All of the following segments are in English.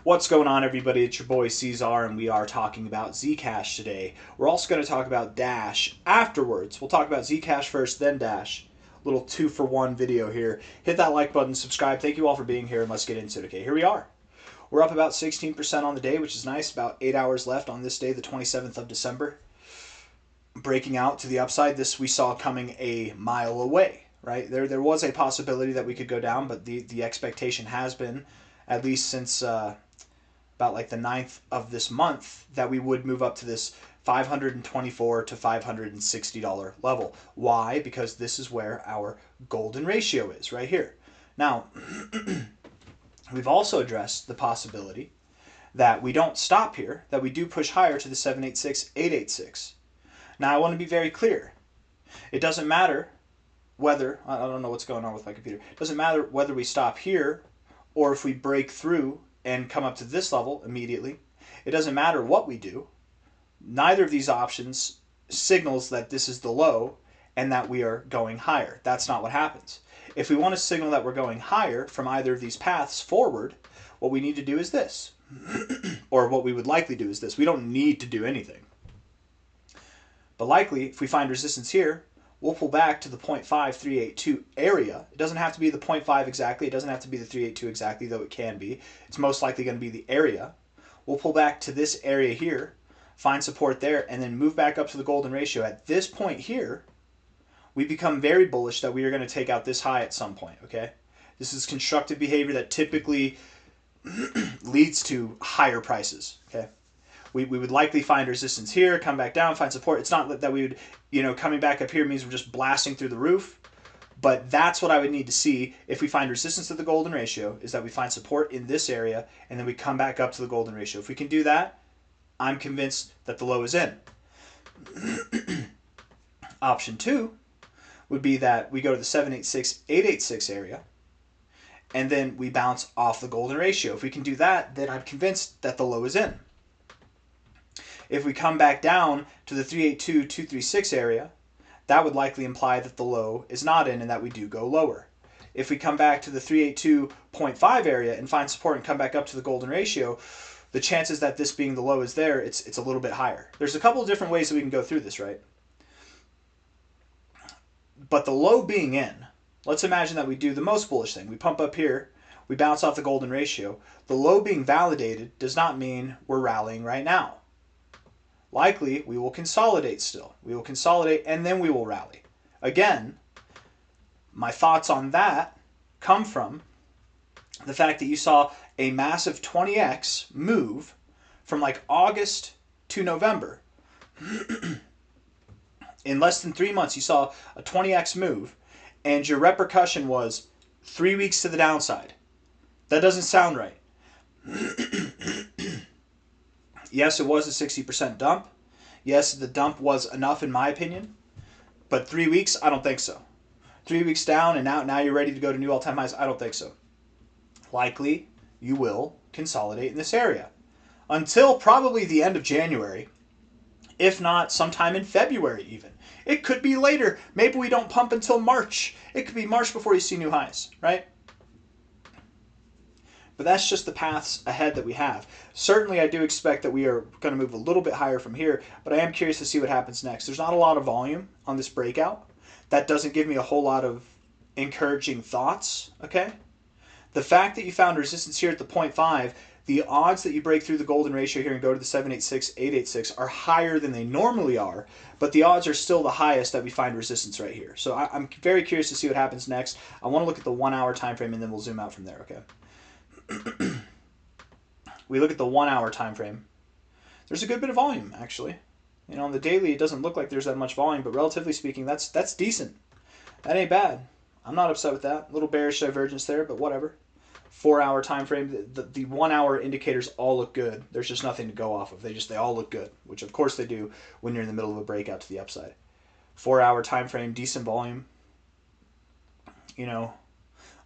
What's going on, everybody? It's your boy C-Zar, and we are talking about Zcash today. We're also going to talk about Dash afterwards. We'll talk about Zcash first, then Dash. Little 2-for-1 video here. Hit that like button, subscribe. Thank you all for being here, and let's get into it. Okay, here we are. We're up about 16% on the day, which is nice. About 8 hours left on this day, the 27th of December. Breaking out to the upside. This we saw coming a mile away, right? There was a possibility that we could go down, but the expectation has been, at least since about like the 9th of this month, that we would move up to this $524 to $560 level. Why? Because this is where our golden ratio is, right here. Now, we've also addressed the possibility that we don't stop here, that we do push higher to the 786, 886. Now, I want to be very clear. It doesn't matter whether, I don't know what's going on with my computer, it doesn't matter whether we stop here or if we break through and come up to this level immediately. It doesn't matter what we do. Neither of these options signals that this is the low and that we are going higher. That's not what happens. If we want to signal that we're going higher from either of these paths forward, what we need to do is this. Or what we would likely do is this. We don't need to do anything. But likely, if we find resistance here, we'll pull back to the 0.5382 area. It doesn't have to be the 0.5 exactly. It doesn't have to be the 382 exactly, though it can be. It's most likely going to be the area. We'll pull back to this area here, find support there, and then move back up to the golden ratio. At this point here, we become very bullish that we are going to take out this high at some point, okay? This is constructive behavior that typically leads to higher prices, okay? We would likely find resistance here, come back down, find support. It's not that we would, coming back up here means we're just blasting through the roof. But that's what I would need to see if we find resistance to the golden ratio, is that we find support in this area, and then we come back up to the golden ratio. If we can do that, I'm convinced that the low is in. Option 2 would be that we go to the 786, 886 area, and then we bounce off the golden ratio. If we can do that, then I'm convinced that the low is in. If we come back down to the 382, 236 area, that would likely imply that the low is not in and that we do go lower. If we come back to the 382.5 area and find support and come back up to the golden ratio, the chances that this being the low is there, it's a little bit higher. There's a couple of different ways that we can go through this, right? But the low being in, let's imagine that we do the most bullish thing. We pump up here, we bounce off the golden ratio. The low being validated does not mean we're rallying right now. Likely, we will consolidate still. We will consolidate and then we will rally. Again, my thoughts on that come from the fact that you saw a massive 20x move from like August to November. In less than 3 months, you saw a 20x move, and your repercussion was 3 weeks to the downside. That doesn't sound right. Yes, it was a 60% dump. Yes, the dump was enough in my opinion. But 3 weeks, I don't think so. 3 weeks down and now you're ready to go to new all-time highs? I don't think so. Likely, you will consolidate in this area. Until probably the end of January. If not, sometime in February even. It could be later. Maybe we don't pump until March. It could be March before you see new highs, right? But that's just the paths ahead that we have. Certainly, I do expect that we are going to move a little bit higher from here, but I am curious to see what happens next. There's not a lot of volume on this breakout. That doesn't give me a whole lot of encouraging thoughts, okay? The fact that you found resistance here at the 0.5, the odds that you break through the golden ratio here and go to the 786, 886 are higher than they normally are, but the odds are still the highest that we find resistance right here. So I'm very curious to see what happens next. I want to look at the 1 hour time frame and then we'll zoom out from there, okay? We look at the 1 hour time frame. There's a good bit of volume, actually. On the daily, it doesn't look like there's that much volume, but relatively speaking, that's decent. That ain't bad. I'm not upset with that. A little bearish divergence there, but whatever. 4 hour time frame. The 1 hour indicators all look good. There's just nothing to go off of. They all look good, which of course they do when you're in the middle of a breakout to the upside. 4 hour time frame, decent volume.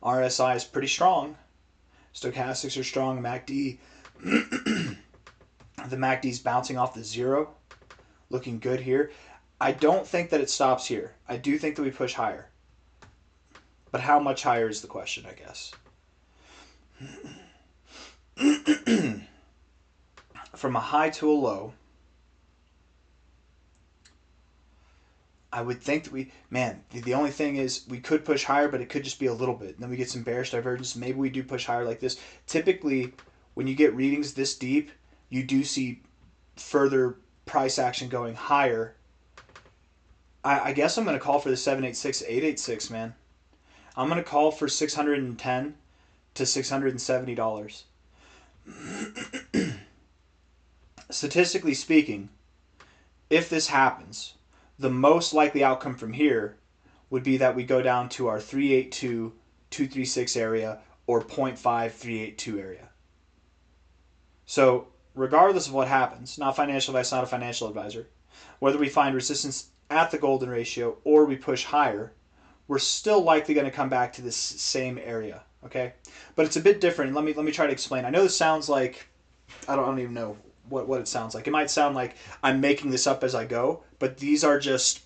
RSI is pretty strong. Stochastics are strong. MACD. The MACD's bouncing off the 0. Looking good here. I don't think that it stops here. I do think that we push higher. But how much higher is the question, I guess. from a high to a low, I would think that the only thing is we could push higher, but it could just be a little bit. And then we get some bearish divergence. Maybe we do push higher like this. Typically, when you get readings this deep, you do see further price action going higher. I guess I'm going to call for the 786, 886, man. I'm going to call for $610 to $670. Statistically speaking, if this happens, the most likely outcome from here would be that we go down to our 382, 236 area or 0.5382 area. So regardless of what happens, not financial advice, not a financial advisor, whether we find resistance at the golden ratio or we push higher, we're still likely going to come back to this same area, okay? But it's a bit different. Let me try to explain. I know this sounds like, I don't even know what it sounds like. It might sound like I'm making this up as I go, but these are just,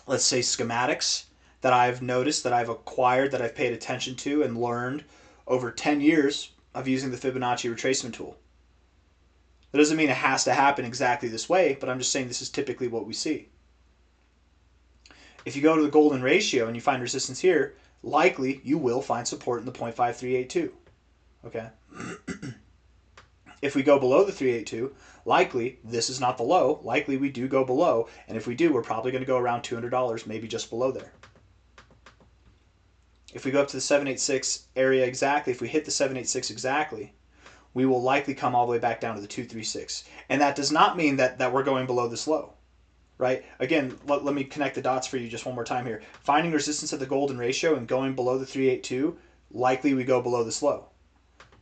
let's say, schematics that I've noticed, that I've acquired, that I've paid attention to and learned over 10 years of using the Fibonacci retracement tool. That doesn't mean it has to happen exactly this way, but I'm just saying this is typically what we see. If you go to the golden ratio and you find resistance here, likely you will find support in the 0.5382. Okay? If we go below the 382, likely this is not the low. Likely we do go below. And if we do, we're probably going to go around $200, maybe just below there. If we go up to the 786 area exactly, if we hit the 786 exactly, we will likely come all the way back down to the 236. And that does not mean that we're going below this low. Right? Again, let me connect the dots for you just one more time here. Finding resistance at the golden ratio and going below the 382, likely we go below this low.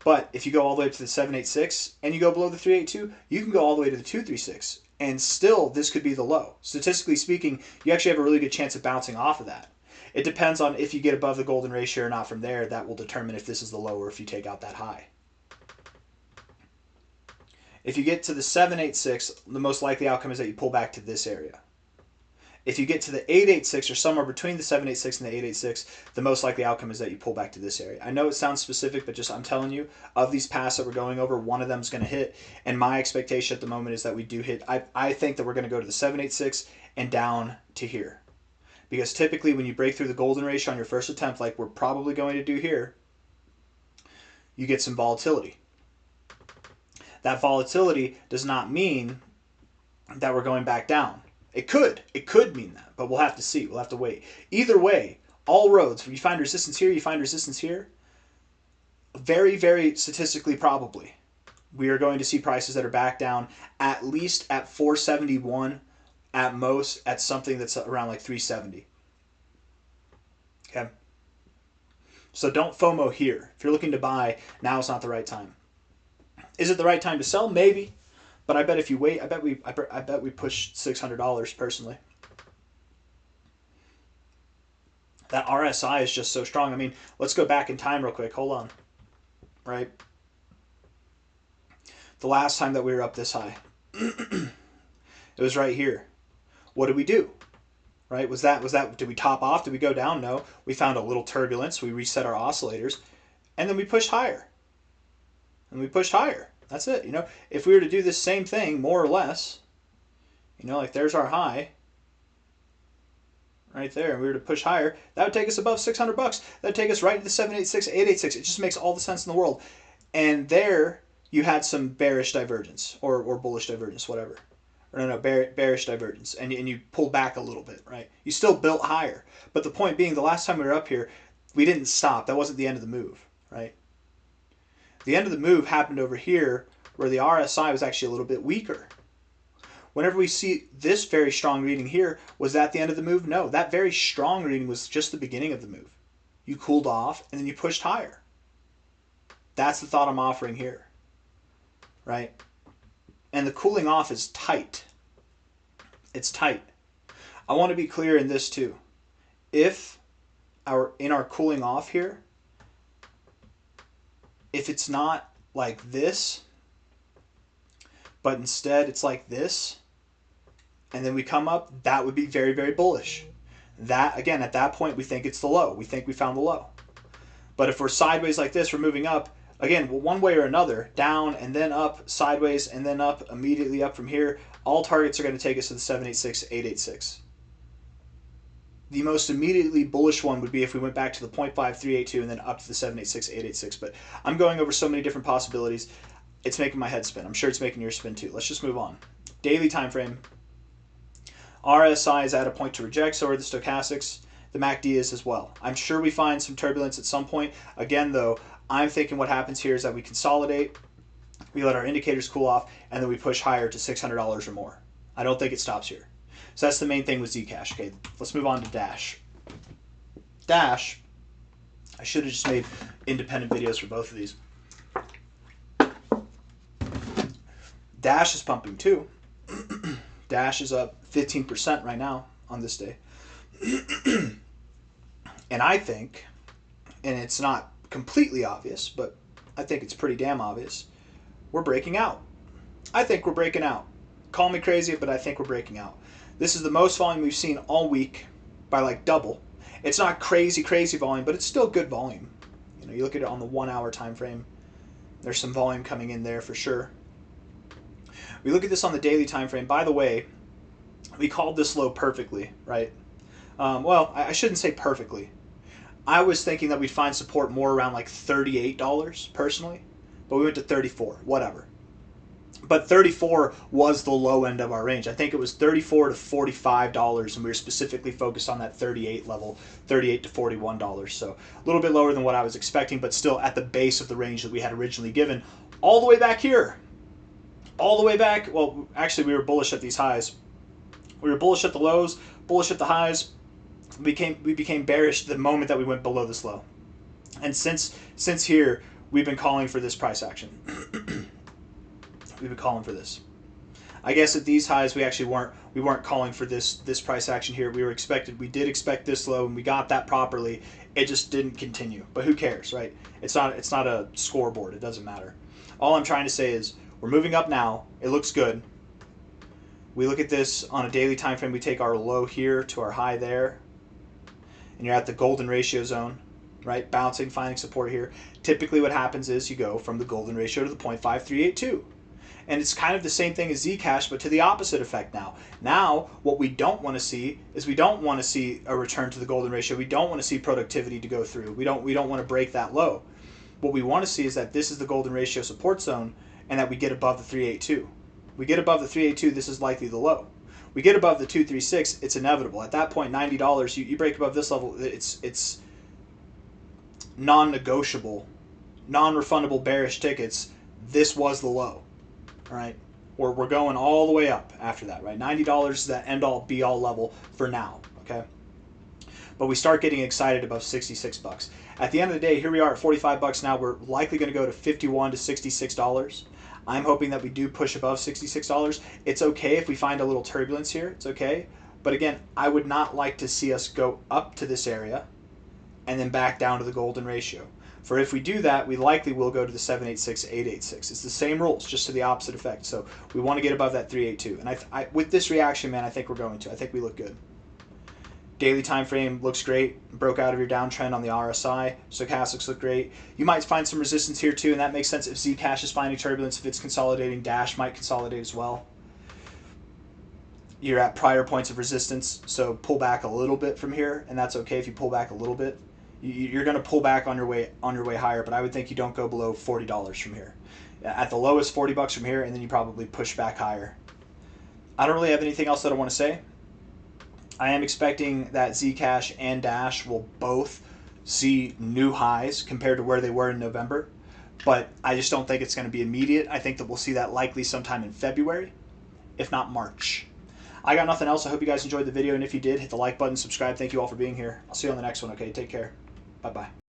But if you go all the way up to the 786 and you go below the 382, you can go all the way to the 236. And still, this could be the low. Statistically speaking, you actually have a really good chance of bouncing off of that. It depends on if you get above the golden ratio or not from there. That will determine if this is the low or if you take out that high. If you get to the 786, the most likely outcome is that you pull back to this area. If you get to the 886 or somewhere between the 786 and the 886, the most likely outcome is that you pull back to this area. I know it sounds specific, but just I'm telling you, of these paths that we're going over, one of them is going to hit. And my expectation at the moment is that we do hit. I think that we're going to go to the 786 and down to here. Because typically when you break through the golden ratio on your first attempt, like we're probably going to do here, you get some volatility. That volatility does not mean that we're going back down. It could mean that, but we'll have to see. We'll have to wait. Either way, all roads, if you find resistance here, you find resistance here, very, very statistically probably, we are going to see prices that are back down at least at 471, at most at something that's around like 370. Okay? So don't FOMO here. If you're looking to buy, now is not the right time. Is it the right time to sell? Maybe. But I bet if you wait, I bet we push $600 personally. That RSI is just so strong. I mean, let's go back in time real quick. Hold on. Right? The last time that we were up this high, it was right here. What did we do? Right? Did we top off? Did we go down? No. We found a little turbulence. We reset our oscillators. And then we pushed higher. And we pushed higher. That's it. You know, if we were to do this same thing, more or less, you know, like there's our high right there, and we were to push higher, that would take us above $600. That would take us right to the 786, 886. It just makes all the sense in the world. And there you had some bearish divergence or bullish divergence, whatever. Or no, bearish divergence. And you pulled back a little bit, right? You still built higher. But the point being, the last time we were up here, we didn't stop. That wasn't the end of the move, right? The end of the move happened over here where the RSI was actually a little bit weaker. Whenever we see this very strong reading here, was that the end of the move? No, that very strong reading was just the beginning of the move. You cooled off and then you pushed higher. That's the thought I'm offering here, right? And the cooling off is tight. It's tight. I want to be clear in this too. If in our cooling off here, if it's not like this, but instead it's like this, and then we come up, that would be very, very bullish. That, again, at that point, we think it's the low. We think we found the low. But if we're sideways like this, we're moving up, Again, one way or another, down and then up, sideways and then up, immediately up from here, all targets are going to take us to the 786, 886. The most immediately bullish one would be if we went back to the 0.5382 and then up to the 786, 886. But I'm going over so many different possibilities. It's making my head spin. I'm sure it's making yours spin too. Let's just move on. Daily time frame. RSI is at a point to reject, so are the stochastics. The MACD is as well. I'm sure we find some turbulence at some point. Again, though, I'm thinking what happens here is that we consolidate, we let our indicators cool off, and then we push higher to $600 or more. I don't think it stops here. So that's the main thing with Zcash. Okay, let's move on to Dash. Dash, I should have just made independent videos for both of these. Dash is pumping too. Dash is up 15% right now on this day. And I think, and it's not completely obvious, but I think it's pretty damn obvious, we're breaking out. I think we're breaking out. Call me crazy, but I think we're breaking out. This is the most volume we've seen all week by like double. It's not crazy volume, but it's still good volume. You know, you look at it on the 1 hour time frame, there's some volume coming in there for sure. We look at this on the daily time frame. By the way, we called this low perfectly, right? Well, I shouldn't say perfectly. I was thinking that we'd find support more around like $38 personally, but we went to 34, whatever. But 34 was the low end of our range. I think it was $34 to $45, and we were specifically focused on that 38 level, $38 to $41. So a little bit lower than what I was expecting, but still at the base of the range that we had originally given. All the way back here. All the way back. Well, actually, we were bullish at these highs. We were bullish at the lows, bullish at the highs. We became bearish the moment that we went below this low. And since here, we've been calling for this price action. We've been calling for this. I guess at these highs we actually weren't calling for this price action here. We did expect this low, and we got that properly. It just didn't continue. But who cares, right? It's not a scoreboard. It doesn't matter. All I'm trying to say is we're moving up now. It looks good. We look at this on a daily time frame. We take our low here to our high there, and you're at the golden ratio zone, right? Bouncing, finding support here. Typically what happens is you go from the golden ratio to the 0.5382. And it's kind of the same thing as Zcash, but to the opposite effect now. Now, what we don't want to see is we don't want to see a return to the golden ratio. We don't want to see productivity to go through. We don't want to break that low. What we want to see is that this is the golden ratio support zone and that we get above the 382. We get above the 382, this is likely the low. We get above the 236, it's inevitable. At that point, $90, you break above this level, it's non-negotiable, non-refundable bearish tickets. This was the low, all right? We're going all the way up after that, right? $90 is that end-all, be-all level for now, okay? But we start getting excited above 66 bucks. At the end of the day, here we are at 45 bucks now. We're likely going to go to 51 to $66. I'm hoping that we do push above $66. It's okay if we find a little turbulence here. It's okay. But again, I would not like to see us go up to this area and then back down to the golden ratio. For if we do that, we likely will go to the 786, 886. It's the same rules, just to the opposite effect. So we want to get above that 382. And with this reaction, man, I think we're going to. I think we look good. Daily time frame looks great. Broke out of your downtrend on the RSI. Stochastics look great. You might find some resistance here too, and that makes sense if Zcash is finding turbulence. If it's consolidating, Dash might consolidate as well. You're at prior points of resistance, so pull back a little bit from here, and that's okay if you pull back a little bit. You're going to pull back on your way higher, but I would think you don't go below $40 from here. At the lowest, 40 bucks from here, and then you probably push back higher. I don't really have anything else that I want to say. I am expecting that Zcash and Dash will both see new highs compared to where they were in November, but I just don't think it's going to be immediate. I think that we'll see that likely sometime in February, if not March. I got nothing else. I hope you guys enjoyed the video, and if you did, hit the like button, subscribe. Thank you all for being here. I'll see you on the next one, okay? Take care. Bye-bye.